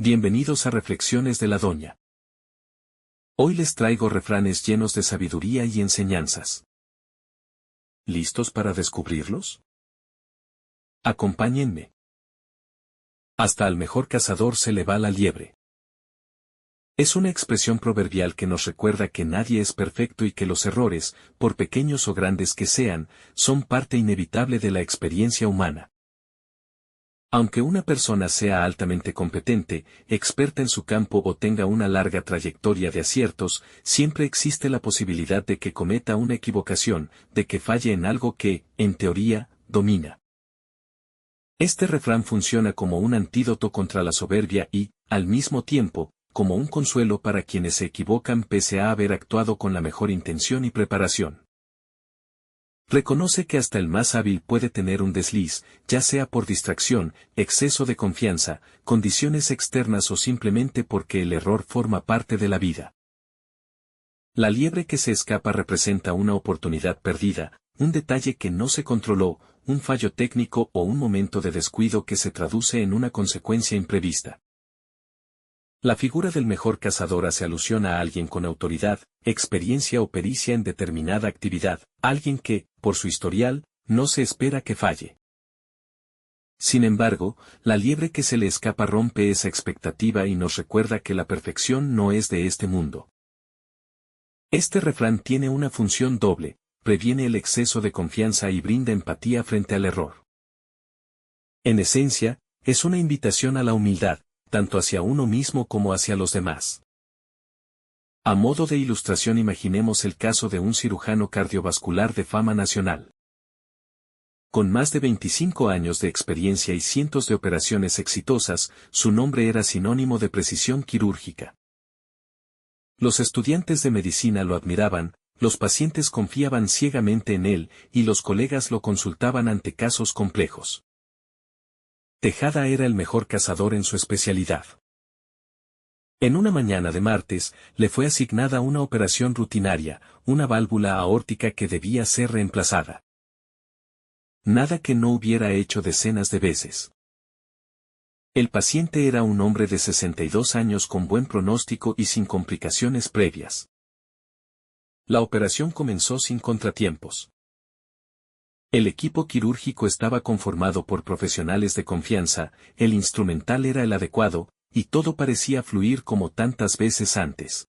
Bienvenidos a Reflexiones de la Doña. Hoy les traigo refranes llenos de sabiduría y enseñanzas. ¿Listos para descubrirlos? Acompáñenme. Hasta al mejor cazador se le va la liebre. Es una expresión proverbial que nos recuerda que nadie es perfecto y que los errores, por pequeños o grandes que sean, son parte inevitable de la experiencia humana. Aunque una persona sea altamente competente, experta en su campo o tenga una larga trayectoria de aciertos, siempre existe la posibilidad de que cometa una equivocación, de que falle en algo que, en teoría, domina. Este refrán funciona como un antídoto contra la soberbia y, al mismo tiempo, como un consuelo para quienes se equivocan pese a haber actuado con la mejor intención y preparación. Reconoce que hasta el más hábil puede tener un desliz, ya sea por distracción, exceso de confianza, condiciones externas o simplemente porque el error forma parte de la vida. La liebre que se escapa representa una oportunidad perdida, un detalle que no se controló, un fallo técnico o un momento de descuido que se traduce en una consecuencia imprevista. La figura del mejor cazador hace alusión a alguien con autoridad, experiencia o pericia en determinada actividad, alguien que, por su historial, no se espera que falle. Sin embargo, la liebre que se le escapa rompe esa expectativa y nos recuerda que la perfección no es de este mundo. Este refrán tiene una función doble, previene el exceso de confianza y brinda empatía frente al error. En esencia, es una invitación a la humildad, tanto hacia uno mismo como hacia los demás. A modo de ilustración, imaginemos el caso de un cirujano cardiovascular de fama nacional. Con más de 25 años de experiencia y cientos de operaciones exitosas, su nombre era sinónimo de precisión quirúrgica. Los estudiantes de medicina lo admiraban, los pacientes confiaban ciegamente en él, y los colegas lo consultaban ante casos complejos. Tejada era el mejor cazador en su especialidad. En una mañana de martes, le fue asignada una operación rutinaria, una válvula aórtica que debía ser reemplazada. Nada que no hubiera hecho decenas de veces. El paciente era un hombre de 62 años con buen pronóstico y sin complicaciones previas. La operación comenzó sin contratiempos. El equipo quirúrgico estaba conformado por profesionales de confianza, el instrumental era el adecuado, y todo parecía fluir como tantas veces antes.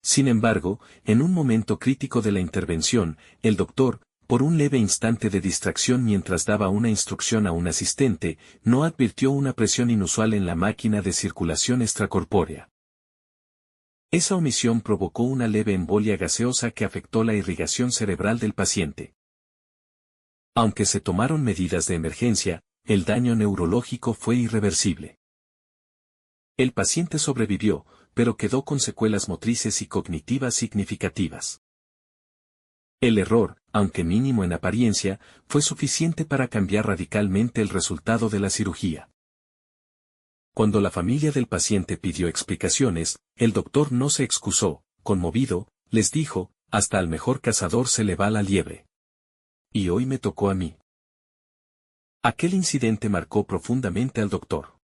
Sin embargo, en un momento crítico de la intervención, el doctor, por un leve instante de distracción mientras daba una instrucción a un asistente, no advirtió una presión inusual en la máquina de circulación extracorpórea. Esa omisión provocó una leve embolia gaseosa que afectó la irrigación cerebral del paciente. Aunque se tomaron medidas de emergencia, el daño neurológico fue irreversible. El paciente sobrevivió, pero quedó con secuelas motrices y cognitivas significativas. El error, aunque mínimo en apariencia, fue suficiente para cambiar radicalmente el resultado de la cirugía. Cuando la familia del paciente pidió explicaciones, el doctor no se excusó, conmovido, les dijo, hasta al mejor cazador se le va la liebre. Y hoy me tocó a mí. Aquel incidente marcó profundamente al doctor.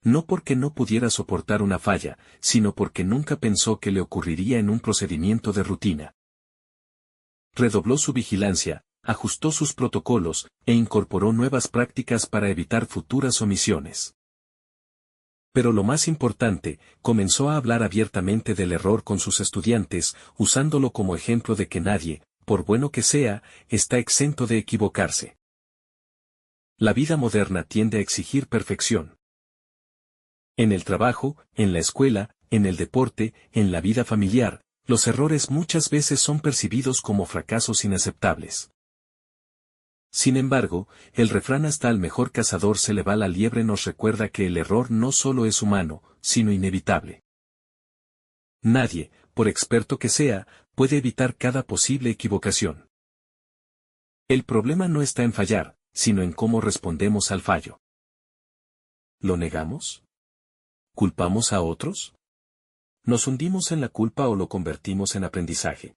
No porque no pudiera soportar una falla, sino porque nunca pensó que le ocurriría en un procedimiento de rutina. Redobló su vigilancia, ajustó sus protocolos, e incorporó nuevas prácticas para evitar futuras omisiones. Pero lo más importante, comenzó a hablar abiertamente del error con sus estudiantes, usándolo como ejemplo de que nadie, por bueno que sea, está exento de equivocarse. La vida moderna tiende a exigir perfección. En el trabajo, en la escuela, en el deporte, en la vida familiar, los errores muchas veces son percibidos como fracasos inaceptables. Sin embargo, el refrán hasta al mejor cazador se le va la liebre nos recuerda que el error no solo es humano, sino inevitable. Nadie, por experto que sea, puede evitar cada posible equivocación. El problema no está en fallar, sino en cómo respondemos al fallo. ¿Lo negamos? ¿Culpamos a otros? ¿Nos hundimos en la culpa o lo convertimos en aprendizaje?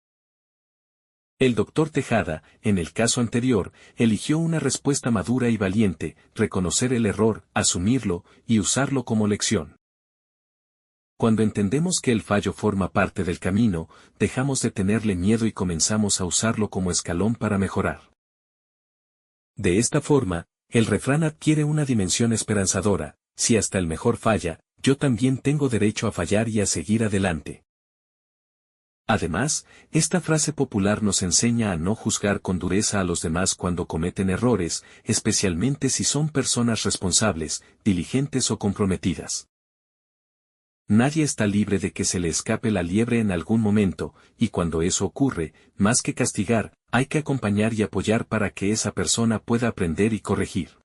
El doctor Tejada, en el caso anterior, eligió una respuesta madura y valiente, reconocer el error, asumirlo, y usarlo como lección. Cuando entendemos que el fallo forma parte del camino, dejamos de tenerle miedo y comenzamos a usarlo como escalón para mejorar. De esta forma, el refrán adquiere una dimensión esperanzadora: si hasta el mejor falla, yo también tengo derecho a fallar y a seguir adelante. Además, esta frase popular nos enseña a no juzgar con dureza a los demás cuando cometen errores, especialmente si son personas responsables, diligentes o comprometidas. Nadie está libre de que se le escape la liebre en algún momento, y cuando eso ocurre, más que castigar, hay que acompañar y apoyar para que esa persona pueda aprender y corregir.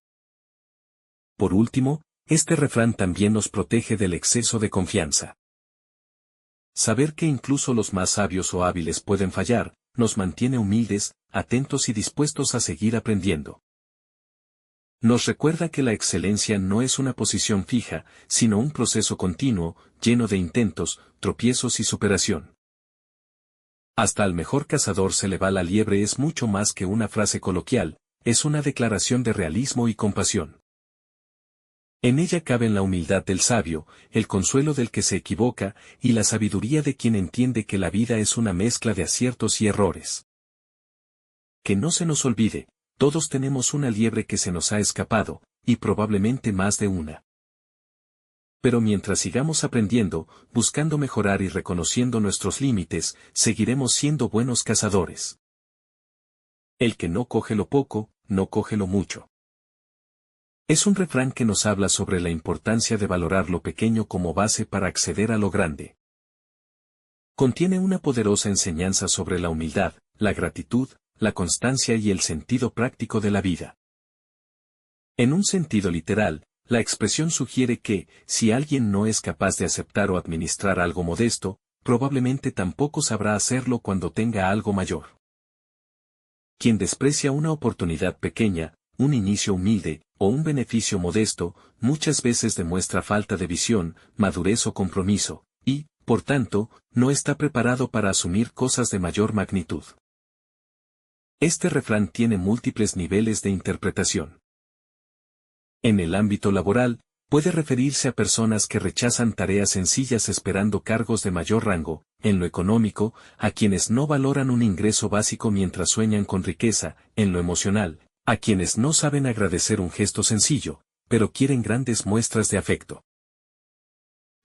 Por último, este refrán también nos protege del exceso de confianza. Saber que incluso los más sabios o hábiles pueden fallar, nos mantiene humildes, atentos y dispuestos a seguir aprendiendo. Nos recuerda que la excelencia no es una posición fija, sino un proceso continuo, lleno de intentos, tropiezos y superación. Hasta al mejor cazador se le va la liebre es mucho más que una frase coloquial, es una declaración de realismo y compasión. En ella caben la humildad del sabio, el consuelo del que se equivoca, y la sabiduría de quien entiende que la vida es una mezcla de aciertos y errores. Que no se nos olvide, todos tenemos una liebre que se nos ha escapado, y probablemente más de una. Pero mientras sigamos aprendiendo, buscando mejorar y reconociendo nuestros límites, seguiremos siendo buenos cazadores. El que no coge lo poco, no coge lo mucho. Es un refrán que nos habla sobre la importancia de valorar lo pequeño como base para acceder a lo grande. Contiene una poderosa enseñanza sobre la humildad, la gratitud, la constancia y el sentido práctico de la vida. En un sentido literal, la expresión sugiere que, si alguien no es capaz de aceptar o administrar algo modesto, probablemente tampoco sabrá hacerlo cuando tenga algo mayor. Quien desprecia una oportunidad pequeña, un inicio humilde, o un beneficio modesto, muchas veces demuestra falta de visión, madurez o compromiso, y, por tanto, no está preparado para asumir cosas de mayor magnitud. Este refrán tiene múltiples niveles de interpretación. En el ámbito laboral, puede referirse a personas que rechazan tareas sencillas esperando cargos de mayor rango; en lo económico, a quienes no valoran un ingreso básico mientras sueñan con riqueza; en lo emocional, a quienes no saben agradecer un gesto sencillo, pero quieren grandes muestras de afecto.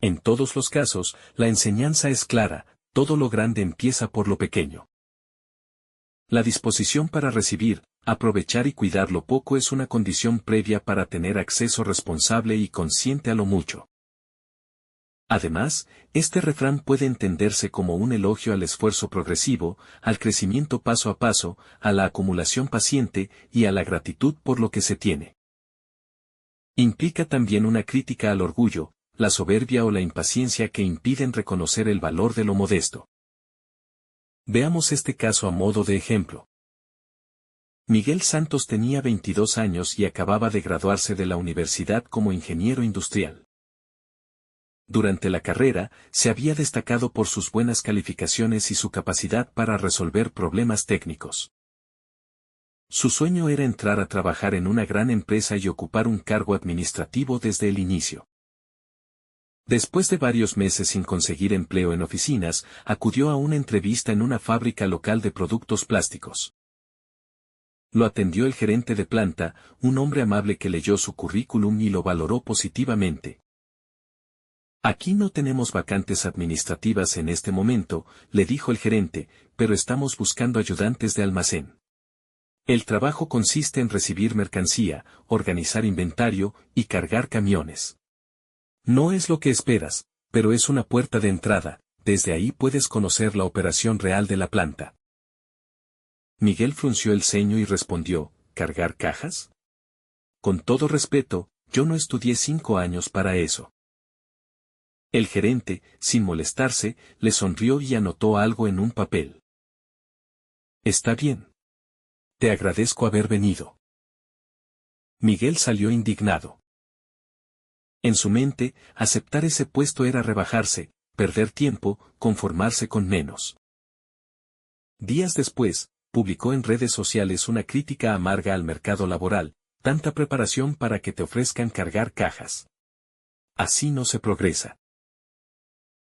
En todos los casos, la enseñanza es clara: todo lo grande empieza por lo pequeño. La disposición para recibir, aprovechar y cuidar lo poco es una condición previa para tener acceso responsable y consciente a lo mucho. Además, este refrán puede entenderse como un elogio al esfuerzo progresivo, al crecimiento paso a paso, a la acumulación paciente y a la gratitud por lo que se tiene. Implica también una crítica al orgullo, la soberbia o la impaciencia que impiden reconocer el valor de lo modesto. Veamos este caso a modo de ejemplo. Miguel Santos tenía 22 años y acababa de graduarse de la universidad como ingeniero industrial. Durante la carrera, se había destacado por sus buenas calificaciones y su capacidad para resolver problemas técnicos. Su sueño era entrar a trabajar en una gran empresa y ocupar un cargo administrativo desde el inicio. Después de varios meses sin conseguir empleo en oficinas, acudió a una entrevista en una fábrica local de productos plásticos. Lo atendió el gerente de planta, un hombre amable que leyó su currículum y lo valoró positivamente. «Aquí no tenemos vacantes administrativas en este momento», le dijo el gerente, «pero estamos buscando ayudantes de almacén. El trabajo consiste en recibir mercancía, organizar inventario y cargar camiones. No es lo que esperas, pero es una puerta de entrada, desde ahí puedes conocer la operación real de la planta». Miguel frunció el ceño y respondió: «¿Cargar cajas? Con todo respeto, yo no estudié 5 años para eso». El gerente, sin molestarse, le sonrió y anotó algo en un papel. «Está bien. Te agradezco haber venido». Miguel salió indignado. En su mente, aceptar ese puesto era rebajarse, perder tiempo, conformarse con menos. Días después, publicó en redes sociales una crítica amarga al mercado laboral: tanta preparación para que te ofrezcan cargar cajas. Así no se progresa.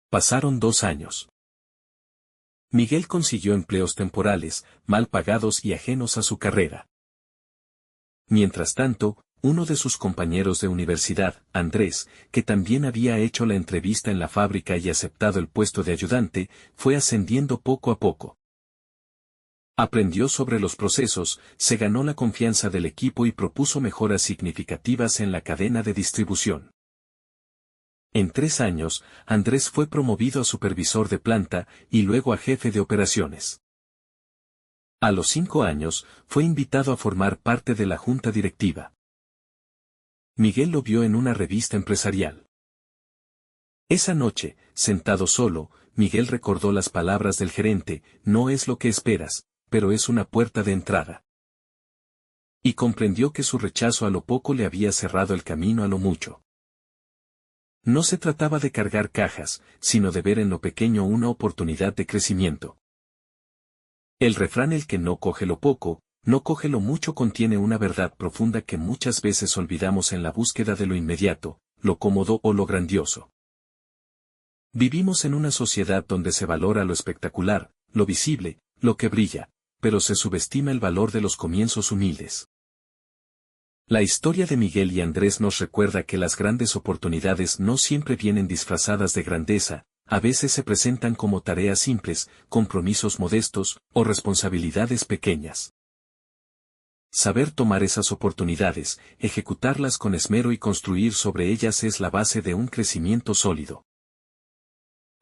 Pasaron 2 años. Miguel consiguió empleos temporales, mal pagados y ajenos a su carrera. Mientras tanto, uno de sus compañeros de universidad, Andrés, que también había hecho la entrevista en la fábrica y aceptado el puesto de ayudante, fue ascendiendo poco a poco. Aprendió sobre los procesos, se ganó la confianza del equipo y propuso mejoras significativas en la cadena de distribución. En 3 años, Andrés fue promovido a supervisor de planta y luego a jefe de operaciones. A los 5 años, fue invitado a formar parte de la junta directiva. Miguel lo vio en una revista empresarial. Esa noche, sentado solo, Miguel recordó las palabras del gerente: no es lo que esperas, pero es una puerta de entrada. Y comprendió que su rechazo a lo poco le había cerrado el camino a lo mucho. No se trataba de cargar cajas, sino de ver en lo pequeño una oportunidad de crecimiento. El refrán "el que no coge lo poco, no coge lo mucho" contiene una verdad profunda que muchas veces olvidamos en la búsqueda de lo inmediato, lo cómodo o lo grandioso. Vivimos en una sociedad donde se valora lo espectacular, lo visible, lo que brilla, pero se subestima el valor de los comienzos humildes. La historia de Miguel y Andrés nos recuerda que las grandes oportunidades no siempre vienen disfrazadas de grandeza, a veces se presentan como tareas simples, compromisos modestos, o responsabilidades pequeñas. Saber tomar esas oportunidades, ejecutarlas con esmero y construir sobre ellas es la base de un crecimiento sólido.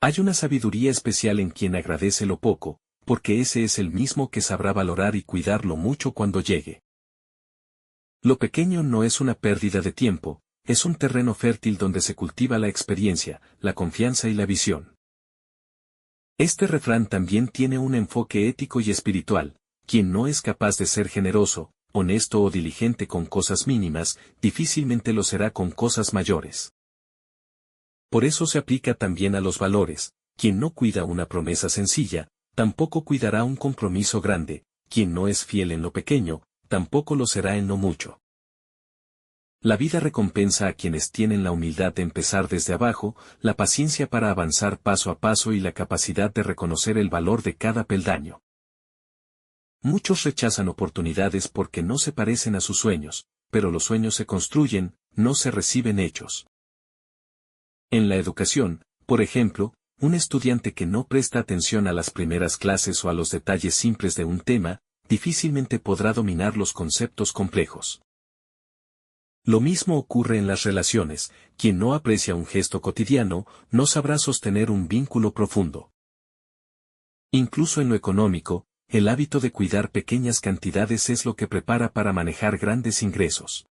Hay una sabiduría especial en quien agradece lo poco, porque ese es el mismo que sabrá valorar y cuidar lo mucho cuando llegue. Lo pequeño no es una pérdida de tiempo, es un terreno fértil donde se cultiva la experiencia, la confianza y la visión. Este refrán también tiene un enfoque ético y espiritual: quien no es capaz de ser generoso, honesto o diligente con cosas mínimas, difícilmente lo será con cosas mayores. Por eso se aplica también a los valores: quien no cuida una promesa sencilla, tampoco cuidará un compromiso grande; quien no es fiel en lo pequeño, tampoco lo será en lo mucho. La vida recompensa a quienes tienen la humildad de empezar desde abajo, la paciencia para avanzar paso a paso y la capacidad de reconocer el valor de cada peldaño. Muchos rechazan oportunidades porque no se parecen a sus sueños, pero los sueños se construyen, no se reciben hechos. En la educación, por ejemplo, un estudiante que no presta atención a las primeras clases o a los detalles simples de un tema, difícilmente podrá dominar los conceptos complejos. Lo mismo ocurre en las relaciones: quien no aprecia un gesto cotidiano, no sabrá sostener un vínculo profundo. Incluso en lo económico, el hábito de cuidar pequeñas cantidades es lo que prepara para manejar grandes ingresos.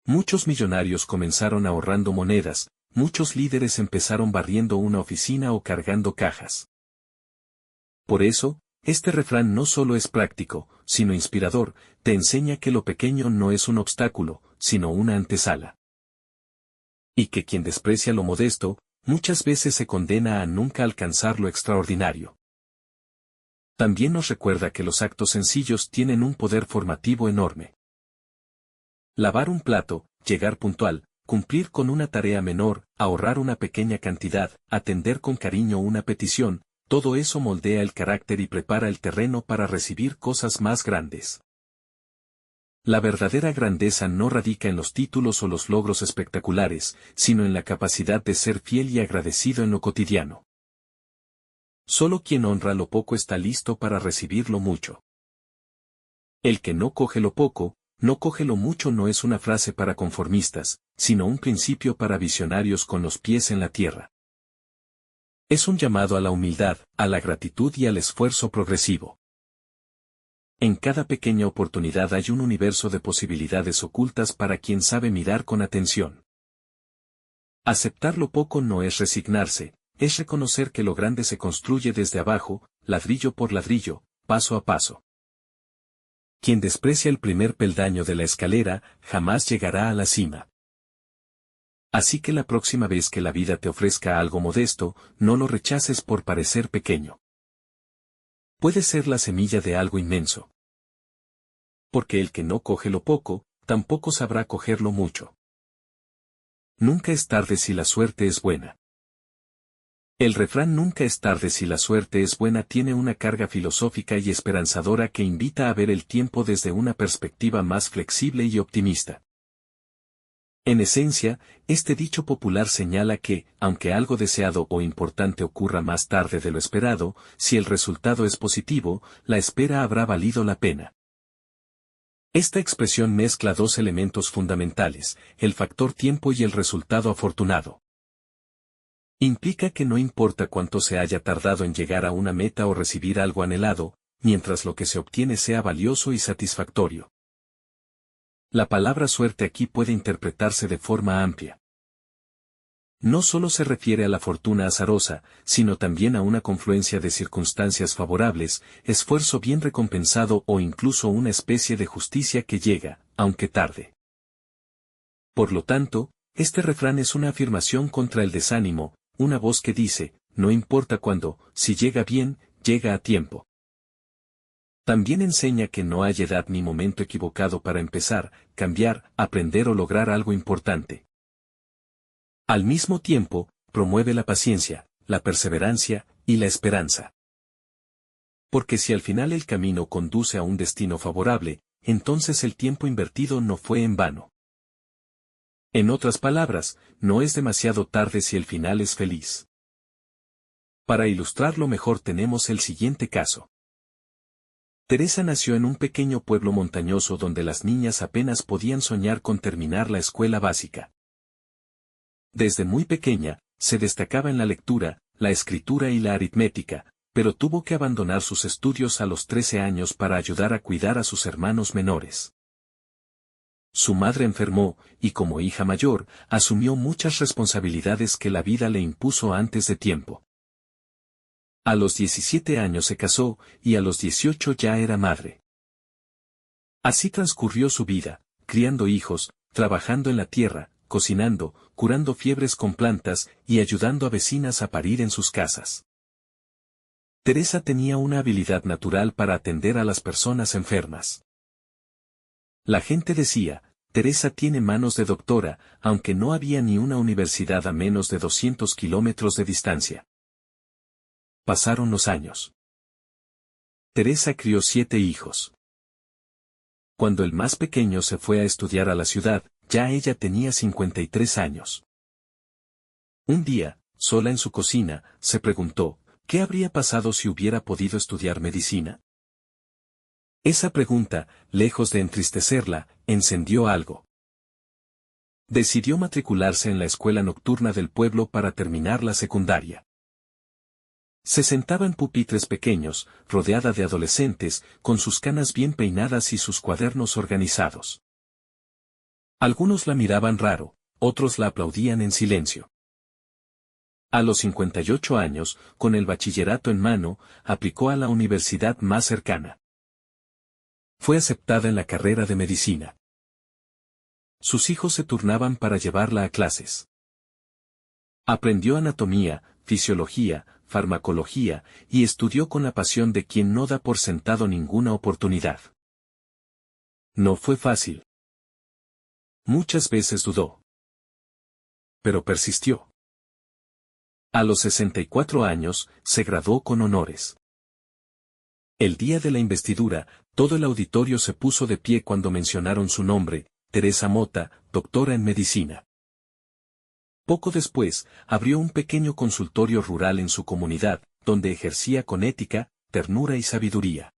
Muchos millonarios comenzaron ahorrando monedas, muchos líderes empezaron barriendo una oficina o cargando cajas. Por eso, este refrán no solo es práctico, sino inspirador: te enseña que lo pequeño no es un obstáculo, sino una antesala. Y que quien desprecia lo modesto, muchas veces se condena a nunca alcanzar lo extraordinario. También nos recuerda que los actos sencillos tienen un poder formativo enorme. Lavar un plato, llegar puntual, cumplir con una tarea menor, ahorrar una pequeña cantidad, atender con cariño una petición, todo eso moldea el carácter y prepara el terreno para recibir cosas más grandes. La verdadera grandeza no radica en los títulos o los logros espectaculares, sino en la capacidad de ser fiel y agradecido en lo cotidiano. Solo quien honra lo poco está listo para recibir lo mucho. El que no coge lo poco, no coge lo mucho no es una frase para conformistas, sino un principio para visionarios con los pies en la tierra. Es un llamado a la humildad, a la gratitud y al esfuerzo progresivo. En cada pequeña oportunidad hay un universo de posibilidades ocultas para quien sabe mirar con atención. Aceptar lo poco no es resignarse, es reconocer que lo grande se construye desde abajo, ladrillo por ladrillo, paso a paso. Quien desprecia el primer peldaño de la escalera, jamás llegará a la cima. Así que la próxima vez que la vida te ofrezca algo modesto, no lo rechaces por parecer pequeño. puede ser la semilla de algo inmenso. Porque el que no coge lo poco, tampoco sabrá coger lo mucho. Nunca es tarde si la suerte es buena. El refrán nunca es tarde si la suerte es buena tiene una carga filosófica y esperanzadora que invita a ver el tiempo desde una perspectiva más flexible y optimista. En esencia, este dicho popular señala que, aunque algo deseado o importante ocurra más tarde de lo esperado, si el resultado es positivo, la espera habrá valido la pena. Esta expresión mezcla dos elementos fundamentales, el factor tiempo y el resultado afortunado. Implica que no importa cuánto se haya tardado en llegar a una meta o recibir algo anhelado, mientras lo que se obtiene sea valioso y satisfactorio. La palabra suerte aquí puede interpretarse de forma amplia. No solo se refiere a la fortuna azarosa, sino también a una confluencia de circunstancias favorables, esfuerzo bien recompensado o incluso una especie de justicia que llega, aunque tarde. Por lo tanto, este refrán es una afirmación contra el desánimo, una voz que dice, no importa cuándo, si llega bien, llega a tiempo. También enseña que no hay edad ni momento equivocado para empezar, cambiar, aprender o lograr algo importante. Al mismo tiempo, promueve la paciencia, la perseverancia y la esperanza. Porque si al final el camino conduce a un destino favorable, entonces el tiempo invertido no fue en vano. En otras palabras, no es demasiado tarde si el final es feliz. Para ilustrarlo mejor tenemos el siguiente caso. Teresa nació en un pequeño pueblo montañoso donde las niñas apenas podían soñar con terminar la escuela básica. Desde muy pequeña, se destacaba en la lectura, la escritura y la aritmética, pero tuvo que abandonar sus estudios a los 13 años para ayudar a cuidar a sus hermanos menores. Su madre enfermó, y como hija mayor, asumió muchas responsabilidades que la vida le impuso antes de tiempo. A los 17 años se casó, y a los 18 ya era madre. Así transcurrió su vida, criando hijos, trabajando en la tierra, cocinando, curando fiebres con plantas, y ayudando a vecinas a parir en sus casas. Teresa tenía una habilidad natural para atender a las personas enfermas. La gente decía, Teresa tiene manos de doctora, aunque no había ni una universidad a menos de 200 kilómetros de distancia. Pasaron los años. Teresa crió 7 hijos. Cuando el más pequeño se fue a estudiar a la ciudad, ya ella tenía 53 años. Un día, sola en su cocina, se preguntó, ¿qué habría pasado si hubiera podido estudiar medicina? Esa pregunta, lejos de entristecerla, encendió algo. Decidió matricularse en la escuela nocturna del pueblo para terminar la secundaria. Se sentaba en pupitres pequeños, rodeada de adolescentes, con sus canas bien peinadas y sus cuadernos organizados. Algunos la miraban raro, otros la aplaudían en silencio. A los 58 años, con el bachillerato en mano, aplicó a la universidad más cercana. Fue aceptada en la carrera de medicina. Sus hijos se turnaban para llevarla a clases. Aprendió anatomía, fisiología, farmacología, y estudió con la pasión de quien no da por sentado ninguna oportunidad. No fue fácil. Muchas veces dudó. Pero persistió. A los 64 años, se graduó con honores. El día de la investidura, todo el auditorio se puso de pie cuando mencionaron su nombre, Teresa Mota, doctora en medicina. Poco después, abrió un pequeño consultorio rural en su comunidad, donde ejercía con ética, ternura y sabiduría.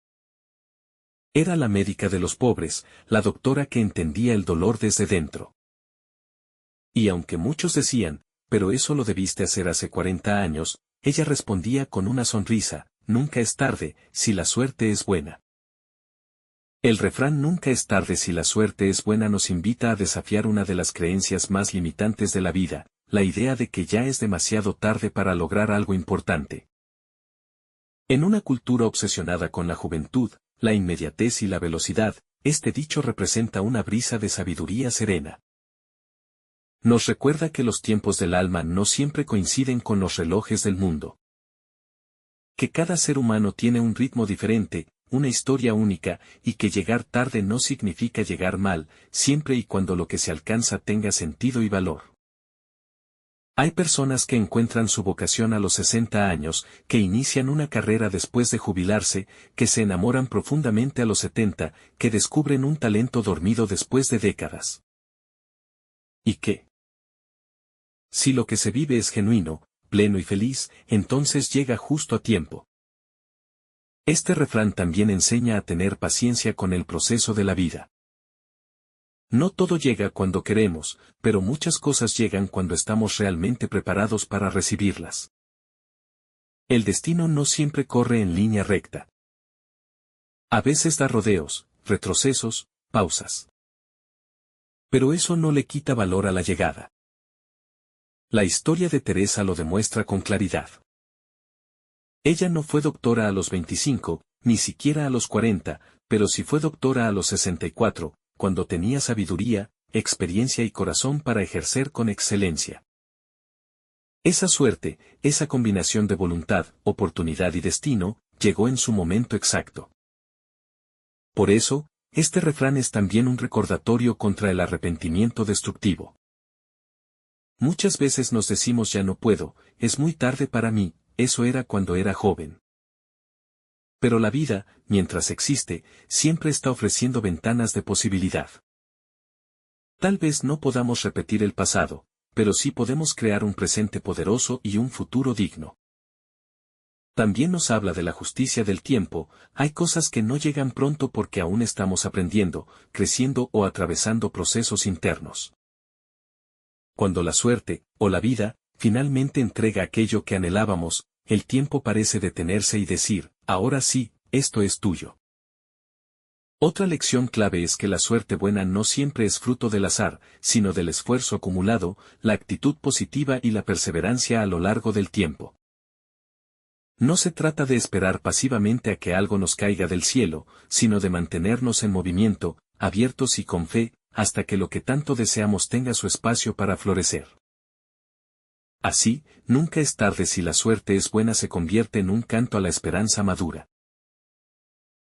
Era la médica de los pobres, la doctora que entendía el dolor desde dentro. Y aunque muchos decían, pero eso lo debiste hacer hace 40 años, ella respondía con una sonrisa, nunca es tarde, si la suerte es buena. El refrán nunca es tarde si la suerte es buena nos invita a desafiar una de las creencias más limitantes de la vida, la idea de que ya es demasiado tarde para lograr algo importante. En una cultura obsesionada con la juventud, la inmediatez y la velocidad, este dicho representa una brisa de sabiduría serena. Nos recuerda que los tiempos del alma no siempre coinciden con los relojes del mundo. Que cada ser humano tiene un ritmo diferente, una historia única, y que llegar tarde no significa llegar mal, siempre y cuando lo que se alcanza tenga sentido y valor. Hay personas que encuentran su vocación a los 60 años, que inician una carrera después de jubilarse, que se enamoran profundamente a los 70, que descubren un talento dormido después de décadas. ¿Y qué? Si lo que se vive es genuino, pleno y feliz, entonces llega justo a tiempo. Este refrán también enseña a tener paciencia con el proceso de la vida. No todo llega cuando queremos, pero muchas cosas llegan cuando estamos realmente preparados para recibirlas. El destino no siempre corre en línea recta. A veces da rodeos, retrocesos, pausas. Pero eso no le quita valor a la llegada. La historia de Teresa lo demuestra con claridad. Ella no fue doctora a los 25, ni siquiera a los 40, pero sí fue doctora a los 64, cuando tenía sabiduría, experiencia y corazón para ejercer con excelencia. Esa suerte, esa combinación de voluntad, oportunidad y destino, llegó en su momento exacto. Por eso, este refrán es también un recordatorio contra el arrepentimiento destructivo. Muchas veces nos decimos ya no puedo, es muy tarde para mí, eso era cuando era joven. Pero la vida, mientras existe, siempre está ofreciendo ventanas de posibilidad. Tal vez no podamos repetir el pasado, pero sí podemos crear un presente poderoso y un futuro digno. También nos habla de la justicia del tiempo, hay cosas que no llegan pronto porque aún estamos aprendiendo, creciendo o atravesando procesos internos. Cuando la suerte, o la vida, finalmente entrega aquello que anhelábamos, el tiempo parece detenerse y decir, ahora sí, esto es tuyo. Otra lección clave es que la suerte buena no siempre es fruto del azar, sino del esfuerzo acumulado, la actitud positiva y la perseverancia a lo largo del tiempo. No se trata de esperar pasivamente a que algo nos caiga del cielo, sino de mantenernos en movimiento, abiertos y con fe, hasta que lo que tanto deseamos tenga su espacio para florecer. Así, nunca es tarde si la suerte es buena se convierte en un canto a la esperanza madura.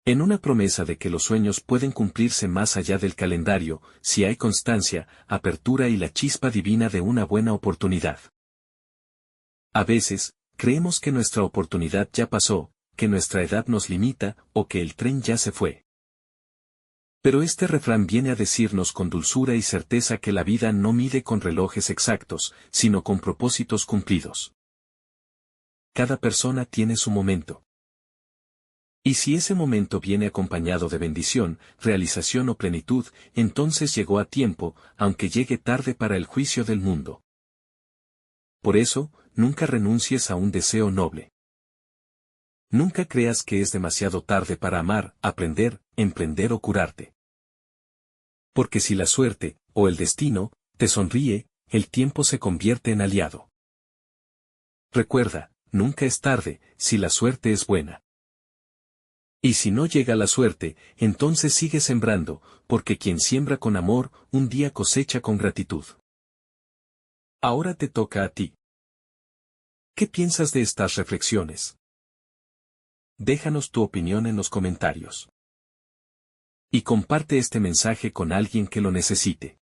En una promesa de que los sueños pueden cumplirse más allá del calendario, si hay constancia, apertura y la chispa divina de una buena oportunidad. A veces, creemos que nuestra oportunidad ya pasó, que nuestra edad nos limita, o que el tren ya se fue. Pero este refrán viene a decirnos con dulzura y certeza que la vida no mide con relojes exactos, sino con propósitos cumplidos. Cada persona tiene su momento. Y si ese momento viene acompañado de bendición, realización o plenitud, entonces llegó a tiempo, aunque llegue tarde para el juicio del mundo. Por eso, nunca renuncies a un deseo noble. Nunca creas que es demasiado tarde para amar, aprender, emprender o curarte. Porque si la suerte, o el destino, te sonríe, el tiempo se convierte en aliado. Recuerda, nunca es tarde, si la suerte es buena. Y si no llega la suerte, entonces sigue sembrando, porque quien siembra con amor, un día cosecha con gratitud. Ahora te toca a ti. ¿Qué piensas de estas reflexiones? Déjanos tu opinión en los comentarios. Y comparte este mensaje con alguien que lo necesite.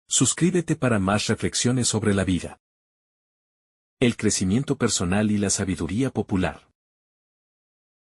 Suscríbete para más reflexiones sobre la vida, el crecimiento personal y la sabiduría popular.